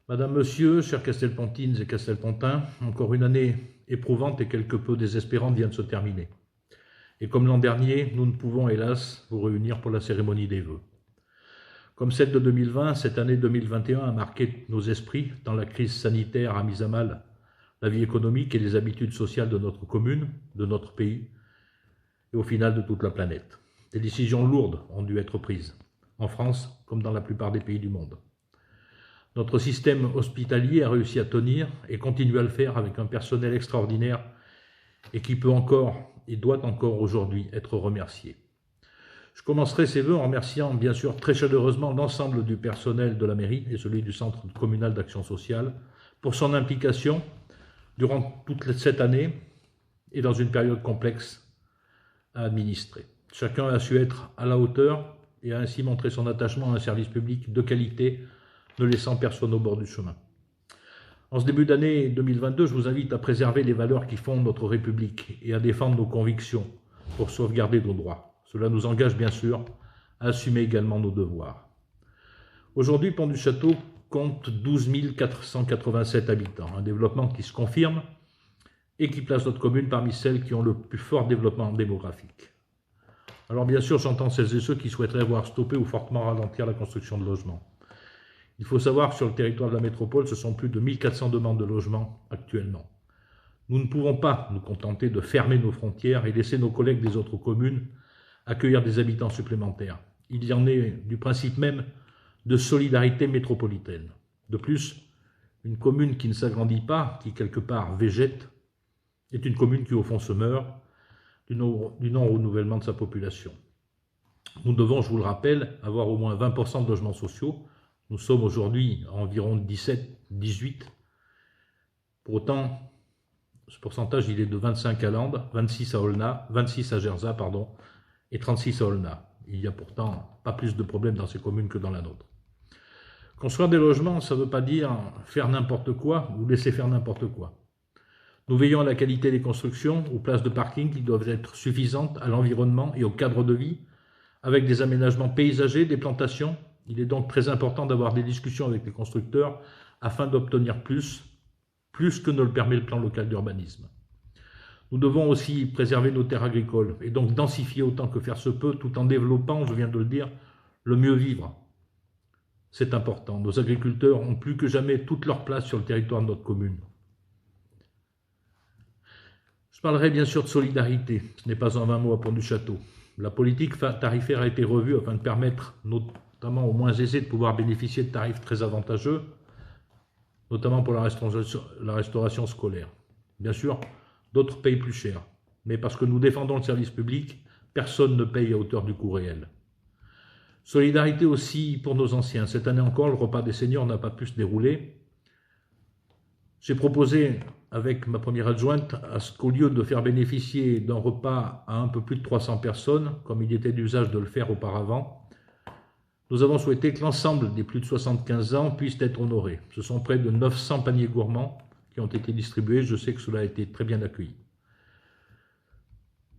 Madame, Monsieur, chers Castelpontines et Castelpontins, encore une année éprouvante et quelque peu désespérante vient de se terminer. Et comme l'an dernier, nous ne pouvons hélas vous réunir pour la cérémonie des vœux. Comme celle de 2020, cette année 2021 a marqué nos esprits tant la crise sanitaire a mis à mal la vie économique et les habitudes sociales de notre commune, de notre pays et au final de toute la planète. Des décisions lourdes ont dû être prises, en France comme dans la plupart des pays du monde. Notre système hospitalier a réussi à tenir et continue à le faire avec un personnel extraordinaire et qui peut encore et doit encore aujourd'hui être remercié. Je commencerai ces vœux en remerciant bien sûr très chaleureusement l'ensemble du personnel de la mairie et celui du Centre communal d'action sociale pour son implication durant toute cette année et dans une période complexe à administrer. Chacun a su être à la hauteur et a ainsi montré son attachement à un service public de qualité, ne laissant personne au bord du chemin. En ce début d'année 2022, je vous invite à préserver les valeurs qui fondent notre République et à défendre nos convictions pour sauvegarder nos droits. Cela nous engage bien sûr à assumer également nos devoirs. Aujourd'hui, Pont-du-Château compte 12 487 habitants, un développement qui se confirme et qui place notre commune parmi celles qui ont le plus fort développement démographique. Alors bien sûr, j'entends celles et ceux qui souhaiteraient voir stopper ou fortement ralentir la construction de logements. Il faut savoir que sur le territoire de la métropole, ce sont plus de 1400 demandes de logement actuellement. Nous ne pouvons pas nous contenter de fermer nos frontières et laisser nos collègues des autres communes accueillir des habitants supplémentaires. Il y en est du principe même de solidarité métropolitaine. De plus, une commune qui ne s'agrandit pas, qui quelque part végète, est une commune qui au fond se meurt du non-renouvellement de sa population. Nous devons, je vous le rappelle, avoir au moins 20% de logements sociaux. Nous sommes aujourd'hui à environ 17-18. Pour autant, ce pourcentage il est de 25 à Landes, 26 à Olna, 26 à Gerzat, et 36 à Olna. Il n'y a pourtant pas plus de problèmes dans ces communes que dans la nôtre. Construire des logements, ça ne veut pas dire faire n'importe quoi ou laisser faire n'importe quoi. Nous veillons à la qualité des constructions, aux places de parking qui doivent être suffisantes à l'environnement et au cadre de vie, avec des aménagements paysagers, des plantations. Il est donc très important d'avoir des discussions avec les constructeurs afin d'obtenir plus que ne le permet le plan local d'urbanisme. Nous devons aussi préserver nos terres agricoles et donc densifier autant que faire se peut tout en développant, je viens de le dire, le mieux vivre. C'est important. Nos agriculteurs ont plus que jamais toute leur place sur le territoire de notre commune. Je parlerai bien sûr de solidarité. Ce n'est pas en 20 mots à Pont-du-Château. La politique tarifaire a été revue afin de permettre notamment aux moins aisés de pouvoir bénéficier de tarifs très avantageux, notamment pour la restauration scolaire. Bien sûr, d'autres payent plus cher, mais parce que nous défendons le service public, personne ne paye à hauteur du coût réel. Solidarité aussi pour nos anciens. Cette année encore, le repas des seniors n'a pas pu se dérouler. J'ai proposé avec ma première adjointe à ce qu'au lieu de faire bénéficier d'un repas à un peu plus de 300 personnes, comme il était d'usage de le faire auparavant, nous avons souhaité que l'ensemble des plus de 75 ans puissent être honorés. Ce sont près de 900 paniers gourmands qui ont été distribués. Je sais que cela a été très bien accueilli.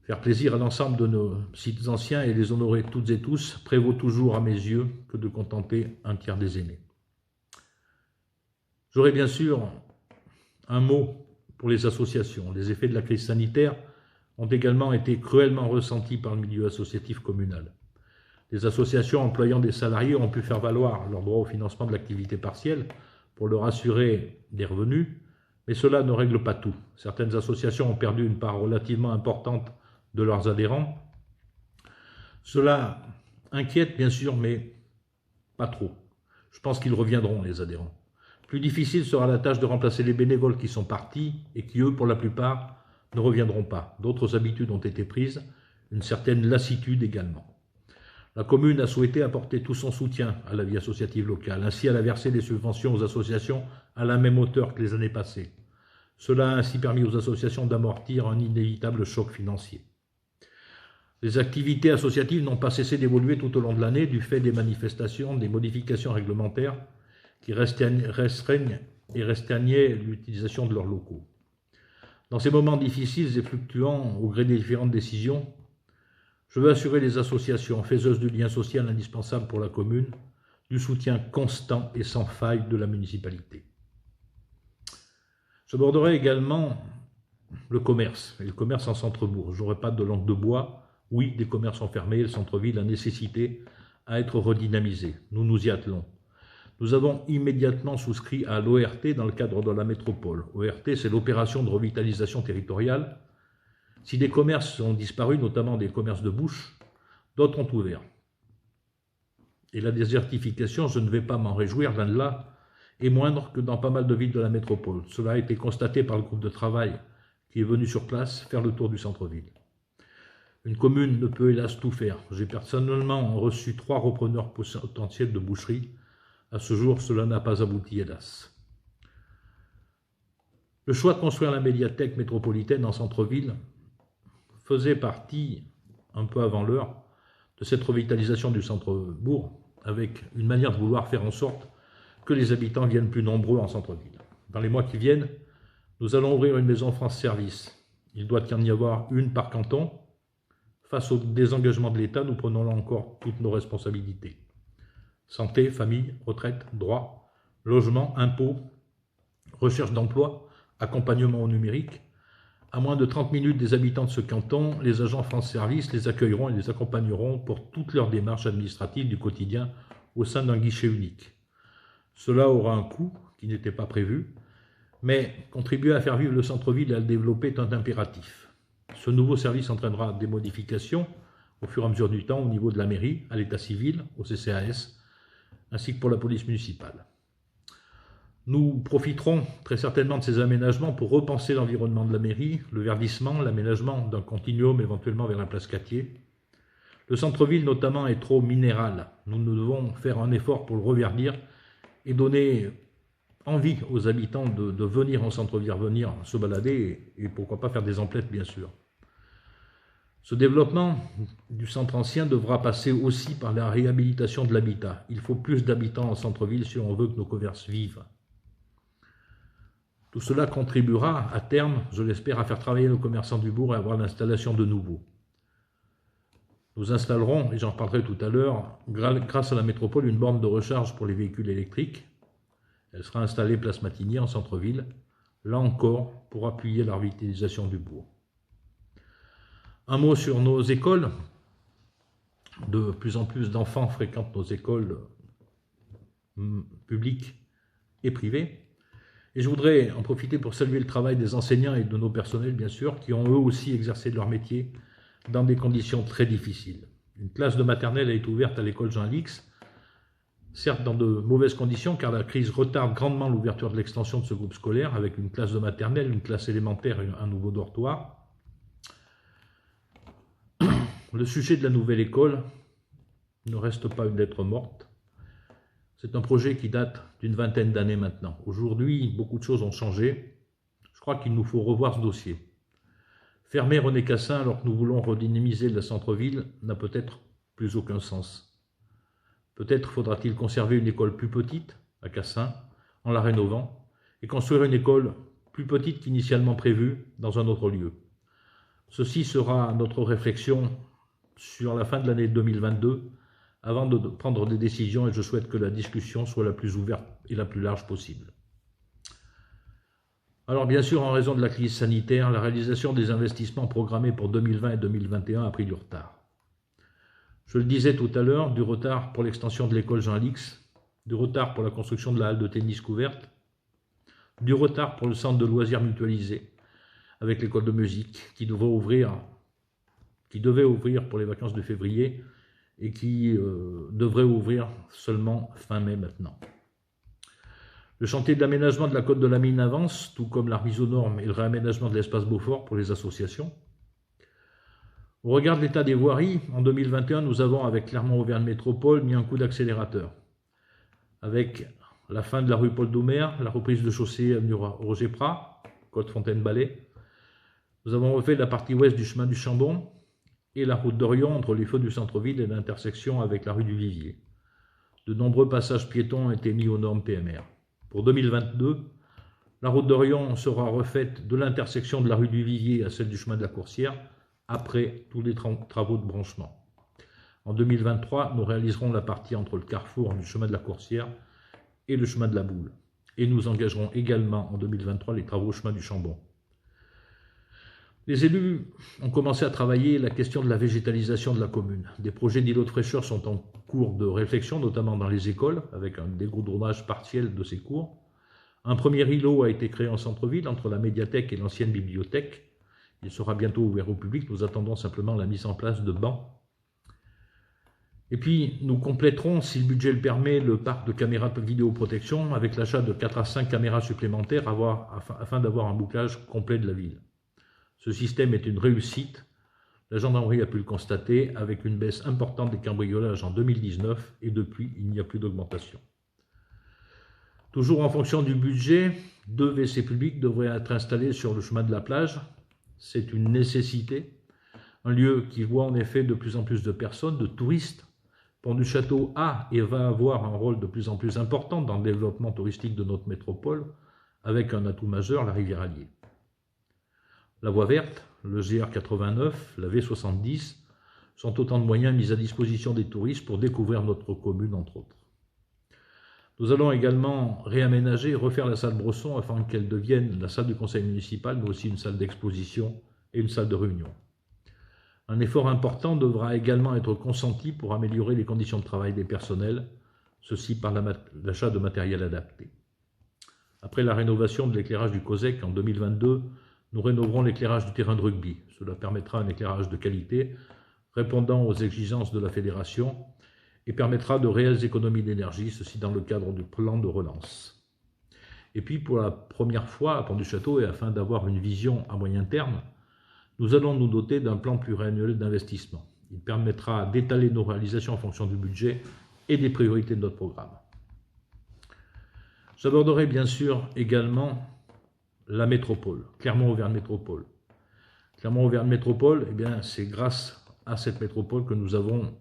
Faire plaisir à l'ensemble de nos sites anciens et les honorer toutes et tous prévaut toujours à mes yeux que de contenter un tiers des aînés. J'aurai bien sûr un mot pour les associations. Les effets de la crise sanitaire ont également été cruellement ressentis par le milieu associatif communal. Les associations employant des salariés ont pu faire valoir leur droit au financement de l'activité partielle pour leur assurer des revenus, mais cela ne règle pas tout. Certaines associations ont perdu une part relativement importante de leurs adhérents. Cela inquiète bien sûr, mais pas trop. Je pense qu'ils reviendront, les adhérents. Plus difficile sera la tâche de remplacer les bénévoles qui sont partis et qui, eux, pour la plupart, ne reviendront pas. D'autres habitudes ont été prises, une certaine lassitude également. La commune a souhaité apporter tout son soutien à la vie associative locale. Ainsi, elle a versé des subventions aux associations à la même hauteur que les années passées. Cela a ainsi permis aux associations d'amortir un inévitable choc financier. Les activités associatives n'ont pas cessé d'évoluer tout au long de l'année du fait des manifestations, des modifications réglementaires qui restreignaient l'utilisation de leurs locaux. Dans ces moments difficiles et fluctuants au gré des différentes décisions, je veux assurer les associations faiseuses du lien social indispensable pour la commune du soutien constant et sans faille de la municipalité. J'aborderai également le commerce, et le commerce en centre-bourg. Je n'aurai pas de langue de bois. Oui, des commerces ont fermé, le centre-ville a nécessité à être redynamisé. Nous nous y attelons. Nous avons immédiatement souscrit à l'ORT dans le cadre de la métropole. ORT, c'est l'opération de revitalisation territoriale. Si des commerces ont disparu, notamment des commerces de bouche, d'autres ont ouvert. Et la désertification, je ne vais pas m'en réjouir, loin de là, est moindre que dans pas mal de villes de la métropole. Cela a été constaté par le groupe de travail qui est venu sur place faire le tour du centre-ville. Une commune ne peut hélas tout faire. J'ai personnellement reçu 3 repreneurs potentiels de boucherie. À ce jour, cela n'a pas abouti, hélas. Le choix de construire la médiathèque métropolitaine en centre-ville faisait partie, un peu avant l'heure, de cette revitalisation du centre-bourg, avec une manière de vouloir faire en sorte que les habitants viennent plus nombreux en centre-ville. Dans les mois qui viennent, nous allons ouvrir une maison France Service. Il doit y en avoir une par canton. Face au désengagement de l'État, nous prenons là encore toutes nos responsabilités. Santé, famille, retraite, droit, logement, impôts, recherche d'emploi, accompagnement au numérique. À moins de 30 minutes des habitants de ce canton, les agents France Service les accueilleront et les accompagneront pour toutes leurs démarches administratives du quotidien au sein d'un guichet unique. Cela aura un coût qui n'était pas prévu, mais contribuer à faire vivre le centre-ville et à le développer est un impératif. Ce nouveau service entraînera des modifications au fur et à mesure du temps au niveau de la mairie, à l'état civil, au CCAS, ainsi que pour la police municipale. Nous profiterons très certainement de ces aménagements pour repenser l'environnement de la mairie, le verdissement, l'aménagement d'un continuum éventuellement vers la place Cattier. Le centre-ville notamment est trop minéral. Nous devons faire un effort pour le reverdir et donner envie aux habitants de venir en centre-ville, venir se balader et pourquoi pas faire des emplettes bien sûr. Ce développement du centre ancien devra passer aussi par la réhabilitation de l'habitat. Il faut plus d'habitants en centre-ville si on veut que nos commerces vivent. Tout cela contribuera à terme, je l'espère, à faire travailler nos commerçants du bourg et à avoir l'installation de nouveaux. Nous installerons, et j'en parlerai tout à l'heure, grâce à la métropole, une borne de recharge pour les véhicules électriques. Elle sera installée place Matigny en centre-ville, là encore pour appuyer la revitalisation du bourg. Un mot sur nos écoles. De plus en plus d'enfants fréquentent nos écoles publiques et privées. Et je voudrais en profiter pour saluer le travail des enseignants et de nos personnels, bien sûr, qui ont eux aussi exercé leur métier dans des conditions très difficiles. Une classe de maternelle a été ouverte à l'école Jean-Lix, certes dans de mauvaises conditions, car la crise retarde grandement l'ouverture de l'extension de ce groupe scolaire, avec une classe de maternelle, une classe élémentaire et un nouveau dortoir. Le sujet de la nouvelle école ne reste pas une lettre morte. C'est un projet qui date d'une vingtaine d'années maintenant. Aujourd'hui, beaucoup de choses ont changé. Je crois qu'il nous faut revoir ce dossier. Fermer René Cassin alors que nous voulons redynamiser le centre-ville n'a peut-être plus aucun sens. Peut-être faudra-t-il conserver une école plus petite à Cassin en la rénovant et construire une école plus petite qu'initialement prévue dans un autre lieu. Ceci sera notre réflexion sur la fin de l'année 2022 avant de prendre des décisions et je souhaite que la discussion soit la plus ouverte et la plus large possible. Alors bien sûr, en raison de la crise sanitaire, la réalisation des investissements programmés pour 2020 et 2021 a pris du retard. Je le disais tout à l'heure, du retard pour l'extension de l'école Jean-Lix, du retard pour la construction de la halle de tennis couverte, du retard pour le centre de loisirs mutualisé avec l'école de musique qui devait ouvrir pour les vacances de février et qui devrait ouvrir seulement fin mai maintenant. Le chantier d'aménagement de la côte de la Mine avance, tout comme la remise aux normes et le réaménagement de l'espace Beaufort pour les associations. Au regard de l'état des voiries, en 2021, nous avons, avec Clermont-Auvergne Métropole, mis un coup d'accélérateur. Avec la fin de la rue Paul Doumer, la reprise de chaussée avenue Roger Prat, côte Fontaine-Ballet. Nous avons refait la partie ouest du chemin du Chambon et la route d'Orion entre les feux du centre-ville et l'intersection avec la rue du Vivier. De nombreux passages piétons ont été mis aux normes PMR. Pour 2022, la route d'Orion sera refaite de l'intersection de la rue du Vivier à celle du chemin de la Coursière, après tous les travaux de branchement. En 2023, nous réaliserons la partie entre le carrefour du chemin de la Coursière et le chemin de la Boule. Et nous engagerons également en 2023 les travaux au chemin du Chambon. Les élus ont commencé à travailler la question de la végétalisation de la commune. Des projets d'îlots de fraîcheur sont en cours de réflexion, notamment dans les écoles, avec un dégoudronnage partiel de ces cours. Un premier îlot a été créé en centre-ville, entre la médiathèque et l'ancienne bibliothèque. Il sera bientôt ouvert au public. Nous attendons simplement la mise en place de bancs. Et puis, nous compléterons, si le budget le permet, le parc de caméras de vidéoprotection avec l'achat de 4 à 5 caméras supplémentaires afin d'avoir un bouclage complet de la ville. Ce système est une réussite. La gendarmerie a pu le constater avec une baisse importante des cambriolages en 2019 et depuis, il n'y a plus d'augmentation. Toujours en fonction du budget, 2 WC publics devraient être installés sur le chemin de la plage. C'est une nécessité. Un lieu qui voit en effet de plus en plus de personnes, de touristes. Pont-du-Château a et va avoir un rôle de plus en plus important dans le développement touristique de notre métropole, avec un atout majeur, la rivière Allier. La voie verte, le GR89, la V70 sont autant de moyens mis à disposition des touristes pour découvrir notre commune, entre autres. Nous allons également réaménager et refaire la salle Bresson afin qu'elle devienne la salle du conseil municipal, mais aussi une salle d'exposition et une salle de réunion. Un effort important devra également être consenti pour améliorer les conditions de travail des personnels, ceci par l'achat de matériel adapté. Après la rénovation de l'éclairage du COSEC en 2022, nous rénoverons l'éclairage du terrain de rugby. Cela permettra un éclairage de qualité, répondant aux exigences de la fédération, et permettra de réelles économies d'énergie, ceci dans le cadre du plan de relance. Et puis, pour la première fois à Pont-du-Château, et afin d'avoir une vision à moyen terme, nous allons nous doter d'un plan pluriannuel d'investissement. Il permettra d'étaler nos réalisations en fonction du budget et des priorités de notre programme. J'aborderai bien sûr également la métropole, Clermont-Auvergne Métropole. Clermont-Auvergne Métropole, eh bien, c'est grâce à cette métropole que nous avons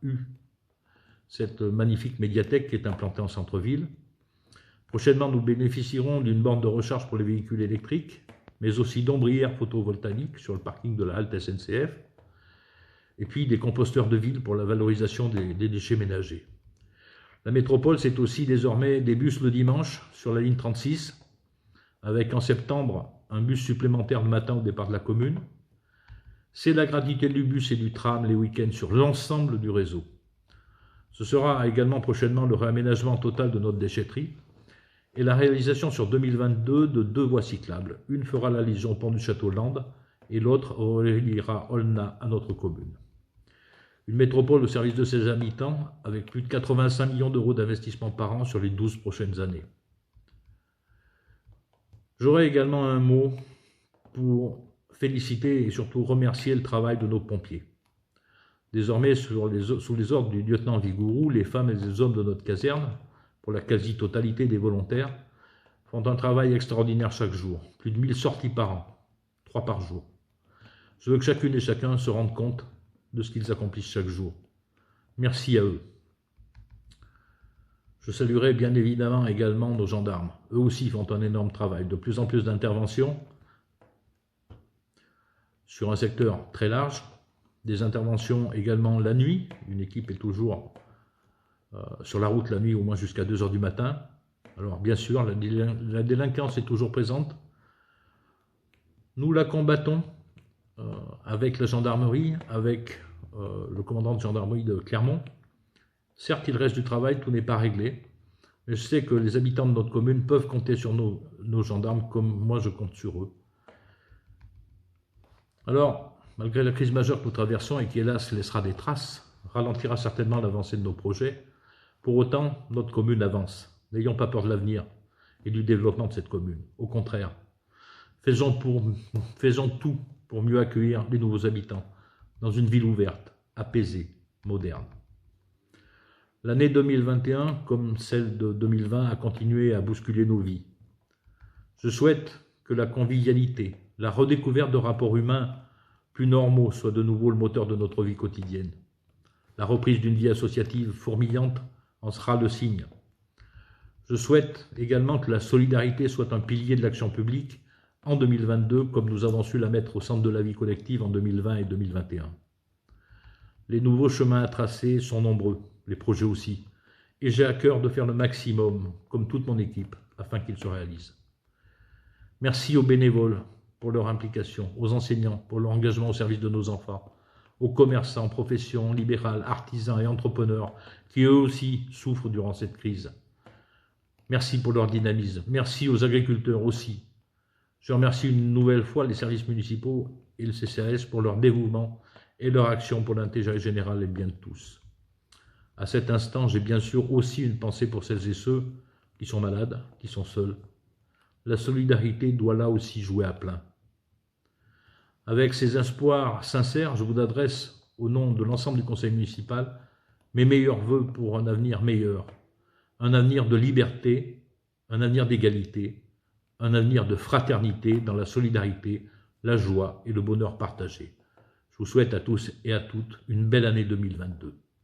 eu cette magnifique médiathèque qui est implantée en centre-ville. Prochainement, nous bénéficierons d'une borne de recharge pour les véhicules électriques, mais aussi d'ombrières photovoltaïques sur le parking de la halte SNCF, et puis des composteurs de ville pour la valorisation des déchets ménagers. La métropole, c'est aussi désormais des bus le dimanche sur la ligne 36, avec en septembre un bus supplémentaire le matin au départ de la commune. C'est la gratuité du bus et du tram les week-ends sur l'ensemble du réseau. Ce sera également prochainement le réaménagement total de notre déchetterie et la réalisation sur 2022 de 2 voies cyclables. Une fera la liaison Pont-du-Château-Land et l'autre reliera Aulnat à notre commune. Une métropole au service de ses habitants avec plus de 85 millions d'euros d'investissement par an sur les 12 prochaines années. J'aurai également un mot pour féliciter et surtout remercier le travail de nos pompiers. Désormais, sous les ordres du lieutenant Vigourou, les femmes et les hommes de notre caserne, pour la quasi-totalité des volontaires, font un travail extraordinaire chaque jour. Plus de 1000 sorties par an, 3 par jour. Je veux que chacune et chacun se rende compte de ce qu'ils accomplissent chaque jour. Merci à eux. Je saluerai bien évidemment également nos gendarmes. Eux aussi font un énorme travail. De plus en plus d'interventions sur un secteur très large. Des interventions également la nuit. Une équipe est toujours sur la route la nuit, au moins jusqu'à 2 h du matin. Alors bien sûr, la délinquance est toujours présente. Nous la combattons avec la gendarmerie, avec le commandant de gendarmerie de Clermont. Certes, il reste du travail, tout n'est pas réglé, mais je sais que les habitants de notre commune peuvent compter sur nos gendarmes, comme moi je compte sur eux. Alors, malgré la crise majeure que nous traversons et qui, hélas, laissera des traces, ralentira certainement l'avancée de nos projets, pour autant, notre commune avance. N'ayons pas peur de l'avenir et du développement de cette commune. Au contraire, faisons tout pour mieux accueillir les nouveaux habitants dans une ville ouverte, apaisée, moderne. L'année 2021, comme celle de 2020, a continué à bousculer nos vies. Je souhaite que la convivialité, la redécouverte de rapports humains plus normaux soient de nouveau le moteur de notre vie quotidienne. La reprise d'une vie associative fourmillante en sera le signe. Je souhaite également que la solidarité soit un pilier de l'action publique en 2022, comme nous avons su la mettre au centre de la vie collective en 2020 et 2021. Les nouveaux chemins à tracer sont nombreux, les projets aussi, et j'ai à cœur de faire le maximum, comme toute mon équipe, afin qu'ils se réalisent. Merci aux bénévoles pour leur implication, aux enseignants pour leur engagement au service de nos enfants, aux commerçants, professions libérales, artisans et entrepreneurs qui eux aussi souffrent durant cette crise. Merci pour leur dynamisme. Merci aux agriculteurs aussi. Je remercie une nouvelle fois les services municipaux et le CCAS pour leur dévouement et leur action pour l'intérêt général et le bien de tous. À cet instant, j'ai bien sûr aussi une pensée pour celles et ceux qui sont malades, qui sont seuls. La solidarité doit là aussi jouer à plein. Avec ces espoirs sincères, je vous adresse, au nom de l'ensemble du conseil municipal, mes meilleurs vœux pour un avenir meilleur, un avenir de liberté, un avenir d'égalité, un avenir de fraternité dans la solidarité, la joie et le bonheur partagé. Je vous souhaite à tous et à toutes une belle année 2022.